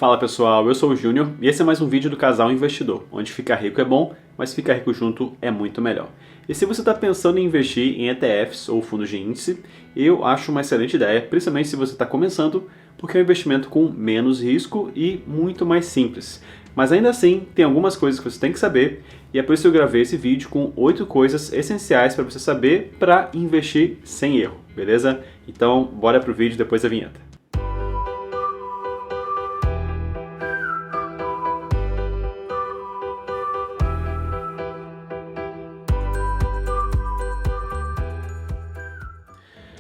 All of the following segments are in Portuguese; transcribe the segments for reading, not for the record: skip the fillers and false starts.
Fala pessoal, eu sou o Júnior e esse é mais um vídeo do Casal Investidor, onde ficar rico é bom, mas ficar rico junto é muito melhor. E se você está pensando em investir em ETFs ou fundos de índice, eu acho uma excelente ideia, principalmente se você está começando, porque é um investimento com menos risco e muito mais simples. Mas ainda assim, tem algumas coisas que você tem que saber e é por isso que eu gravei esse vídeo com 8 coisas essenciais para você saber para investir sem erro, beleza? Então, bora pro vídeo depois da vinheta.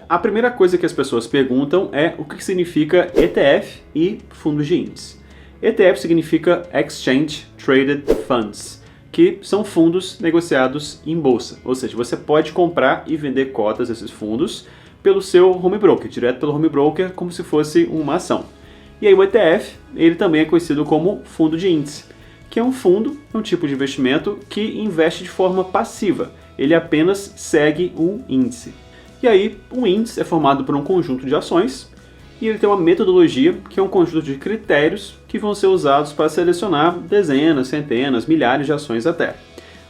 A primeira coisa que as pessoas perguntam é o que significa ETF e fundos de índice. ETF significa Exchange Traded Funds, que são fundos negociados em bolsa, ou seja, você pode comprar e vender cotas desses fundos pelo seu home broker, direto pelo home broker, como se fosse uma ação. E aí o ETF, ele também é conhecido como fundo de índice, que é um fundo, um tipo de investimento que investe de forma passiva, ele apenas segue um índice. E aí, um índice é formado por um conjunto de ações e ele tem uma metodologia, que é um conjunto de critérios que vão ser usados para selecionar dezenas, centenas, milhares de ações até.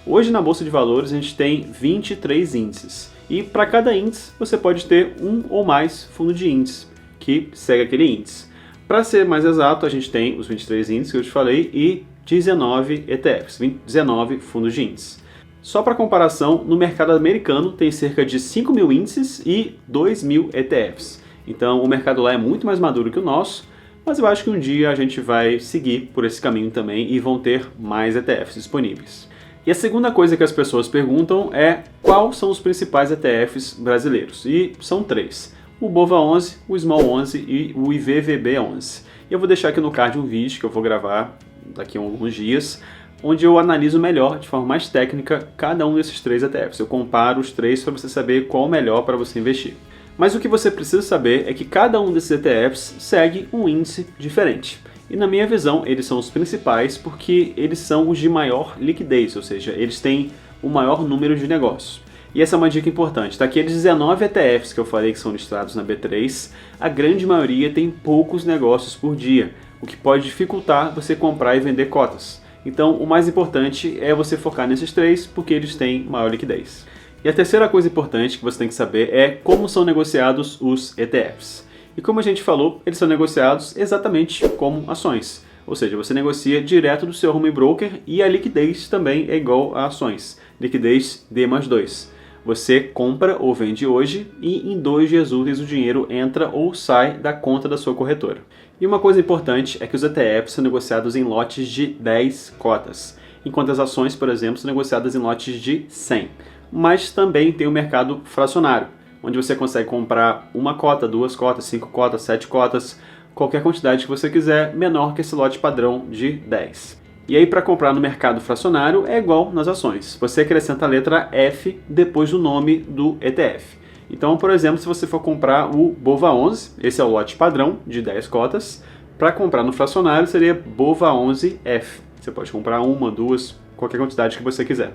Hoje na Bolsa de Valores a gente tem 23 índices e para cada índice você pode ter um ou mais fundos de índice que segue aquele índice. Para ser mais exato, a gente tem os 23 índices que eu te falei e 19 ETFs, 19 fundos de índice. Só para comparação, no mercado americano tem cerca de 5 mil índices e 2 mil ETFs. Então o mercado lá é muito mais maduro que o nosso, mas eu acho que um dia a gente vai seguir por esse caminho também e vão ter mais ETFs disponíveis. E a segunda coisa que as pessoas perguntam é quais são os principais ETFs brasileiros. E são 3. O BOVA11, o Small 11 e o IVVB11. E eu vou deixar aqui no card um vídeo que eu vou gravar daqui a alguns dias, onde eu analiso melhor, de forma mais técnica, cada um desses 3 ETFs. Eu comparo os 3 para você saber qual é o melhor para você investir. Mas o que você precisa saber é que cada um desses ETFs segue um índice diferente. E na minha visão, eles são os principais porque eles são os de maior liquidez, ou seja, eles têm o maior número de negócios. E essa é uma dica importante. Daqueles 19 ETFs que eu falei que são listados na B3, a grande maioria tem poucos negócios por dia, o que pode dificultar você comprar e vender cotas. Então, o mais importante é você focar nesses 3, porque eles têm maior liquidez. E a terceira coisa importante que você tem que saber é como são negociados os ETFs. E como a gente falou, eles são negociados exatamente como ações. Ou seja, você negocia direto do seu home broker e a liquidez também é igual a ações. Liquidez D+2. Você compra ou vende hoje e em 2 dias úteis o dinheiro entra ou sai da conta da sua corretora. E uma coisa importante é que os ETFs são negociados em lotes de 10 cotas, enquanto as ações, por exemplo, são negociadas em lotes de 100. Mas também tem o mercado fracionário, onde você consegue comprar uma cota, 2 cotas, 5 cotas, 7 cotas, qualquer quantidade que você quiser, menor que esse lote padrão de 10. E aí para comprar no mercado fracionário é igual nas ações. Você acrescenta a letra F depois do nome do ETF. Então, por exemplo, se você for comprar o BOVA11, esse é o lote padrão de 10 cotas, para comprar no fracionário seria BOVA11F. Você pode comprar uma, 2, qualquer quantidade que você quiser.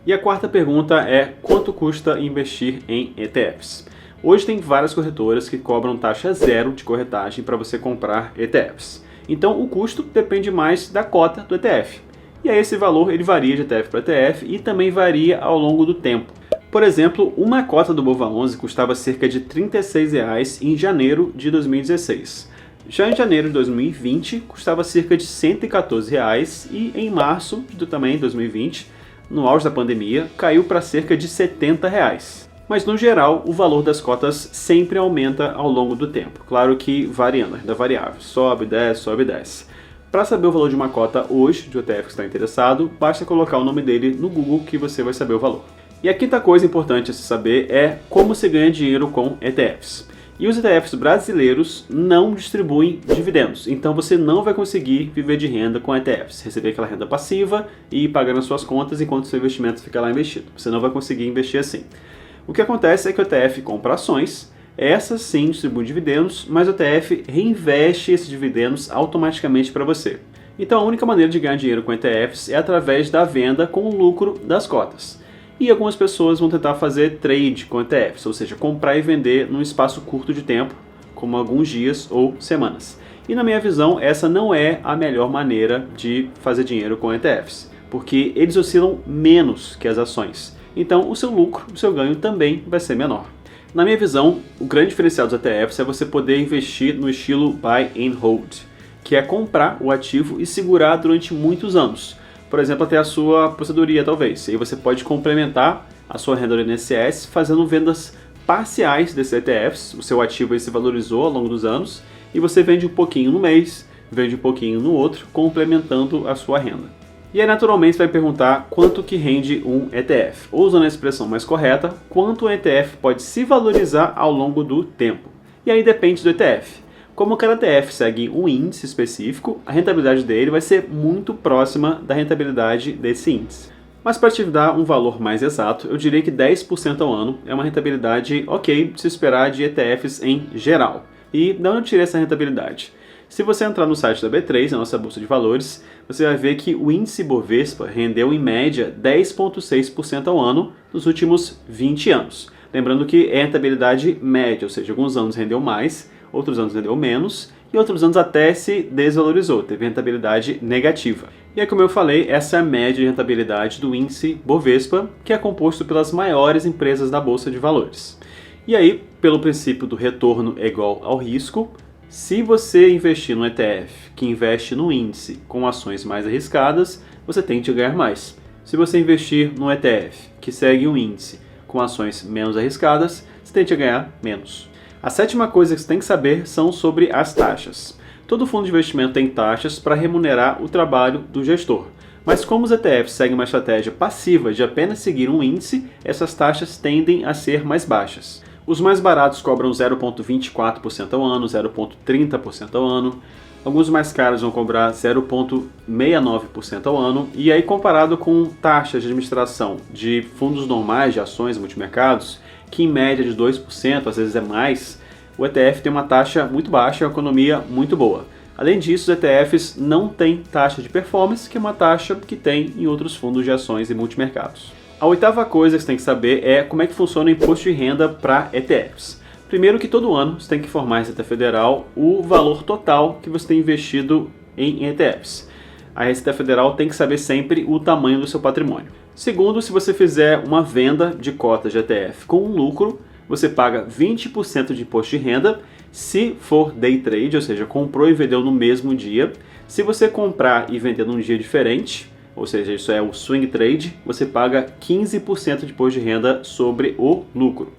E a quarta pergunta é quanto custa investir em ETFs? Hoje tem várias corretoras que cobram taxa zero de corretagem para você comprar ETFs. Então o custo depende mais da cota do ETF. E aí esse valor ele varia de ETF para ETF e também varia ao longo do tempo. Por exemplo, uma cota do BOVA11 custava cerca de R$ 36 em janeiro de 2016. Já em janeiro de 2020 custava cerca de R$ 114 e em março de também 2020, no auge da pandemia, caiu para cerca de R$ 70. Mas no geral, o valor das cotas sempre aumenta ao longo do tempo. Claro que variando, renda variável, sobe, desce. Para saber o valor de uma cota hoje, de ETF que está interessado, basta colocar o nome dele no Google que você vai saber o valor. E a quinta coisa importante a se saber é como se ganha dinheiro com ETFs. E os ETFs brasileiros não distribuem dividendos, então você não vai conseguir viver de renda com ETFs, receber aquela renda passiva e ir pagando as suas contas enquanto o seu investimento fica lá investido. Você não vai conseguir investir assim. O que acontece é que o ETF compra ações, essas sim distribuem dividendos, mas o ETF reinveste esses dividendos automaticamente para você. Então a única maneira de ganhar dinheiro com ETFs é através da venda com o lucro das cotas. E algumas pessoas vão tentar fazer trade com ETFs, ou seja, comprar e vender num espaço curto de tempo, como alguns dias ou semanas. E na minha visão, essa não é a melhor maneira de fazer dinheiro com ETFs, porque eles oscilam menos que as ações. Então o seu lucro, o seu ganho também vai ser menor. Na minha visão, o grande diferencial dos ETFs é você poder investir no estilo Buy and Hold, que é comprar o ativo e segurar durante muitos anos. Por exemplo, até a sua aposentadoria talvez. E aí você pode complementar a sua renda do INSS fazendo vendas parciais desses ETFs. O seu ativo aí se valorizou ao longo dos anos e você vende um pouquinho no mês, vende um pouquinho no outro, complementando a sua renda. E aí naturalmente você vai perguntar quanto que rende um ETF. Ou usando a expressão mais correta, quanto um ETF pode se valorizar ao longo do tempo. E aí depende do ETF. Como cada ETF segue um índice específico, a rentabilidade dele vai ser muito próxima da rentabilidade desse índice. Mas para te dar um valor mais exato, eu diria que 10% ao ano é uma rentabilidade ok de se esperar de ETFs em geral. E de onde eu tirei essa rentabilidade? Se você entrar no site da B3, a nossa bolsa de valores, você vai ver que o índice Bovespa rendeu em média 10,6% ao ano nos últimos 20 anos. Lembrando que é rentabilidade média, ou seja, alguns anos rendeu mais, outros anos rendeu menos e outros anos até se desvalorizou, teve rentabilidade negativa. E aí, como eu falei, essa é a média de rentabilidade do índice Bovespa, que é composto pelas maiores empresas da bolsa de valores. E aí, pelo princípio do retorno é igual ao risco, se você investir no ETF que investe no índice com ações mais arriscadas, você tende a ganhar mais. Se você investir no ETF que segue um índice com ações menos arriscadas, você tende a ganhar menos. A sétima coisa que você tem que saber são sobre as taxas. Todo fundo de investimento tem taxas para remunerar o trabalho do gestor. Mas como os ETFs seguem uma estratégia passiva de apenas seguir um índice, essas taxas tendem a ser mais baixas. Os mais baratos cobram 0,24% ao ano, 0,30% ao ano. Alguns mais caros vão cobrar 0,69% ao ano. E aí, comparado com taxas de administração de fundos normais de ações multimercados, que em média de 2%, às vezes é mais, o ETF tem uma taxa muito baixa e uma economia muito boa. Além disso, os ETFs não têm taxa de performance, que é uma taxa que tem em outros fundos de ações e multimercados. A oitava coisa que você tem que saber é como é que funciona o imposto de renda para ETFs. Primeiro que todo ano você tem que informar à Receita Federal o valor total que você tem investido em ETFs. A Receita Federal tem que saber sempre o tamanho do seu patrimônio. Segundo, se você fizer uma venda de cotas de ETF com um lucro, você paga 20% de imposto de renda se for day trade, ou seja, comprou e vendeu no mesmo dia. Se você comprar e vender num dia diferente, ou seja, isso é o swing trade, você paga 15% de imposto de renda sobre o lucro.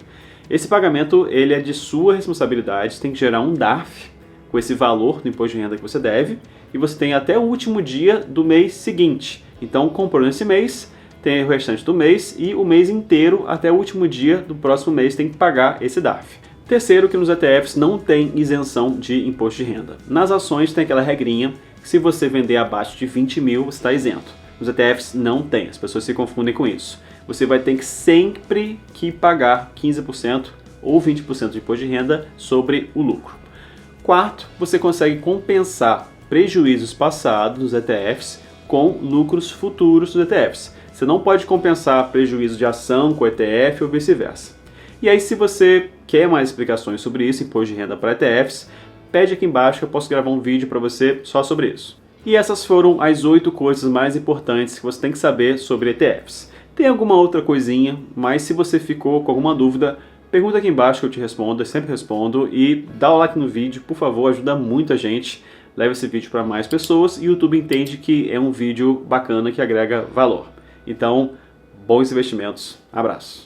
Esse pagamento ele é de sua responsabilidade, você tem que gerar um DARF com esse valor do imposto de renda que você deve, e você tem até o último dia do mês seguinte. Então, comprou nesse mês, tem o restante do mês, e o mês inteiro, até o último dia do próximo mês, tem que pagar esse DARF. Terceiro, que nos ETFs não tem isenção de imposto de renda. Nas ações tem aquela regrinha que se você vender abaixo de 20 mil, você está isento. Nos ETFs não tem, as pessoas se confundem com isso. Você vai ter que sempre pagar 15% ou 20% de imposto de renda sobre o lucro. Quarto, você consegue compensar prejuízos passados nos ETFs com lucros futuros dos ETFs. Você não pode compensar prejuízo de ação com ETF ou vice-versa. E aí, se você quer mais explicações sobre isso, imposto de renda para ETFs, pede aqui embaixo que eu posso gravar um vídeo para você só sobre isso. E essas foram as 8 coisas mais importantes que você tem que saber sobre ETFs. Tem alguma outra coisinha, mas se você ficou com alguma dúvida, pergunta aqui embaixo que eu te respondo, eu sempre respondo. E dá o like no vídeo, por favor, ajuda muito a gente. Leva esse vídeo para mais pessoas e o YouTube entende que é um vídeo bacana que agrega valor. Então, bons investimentos. Abraço.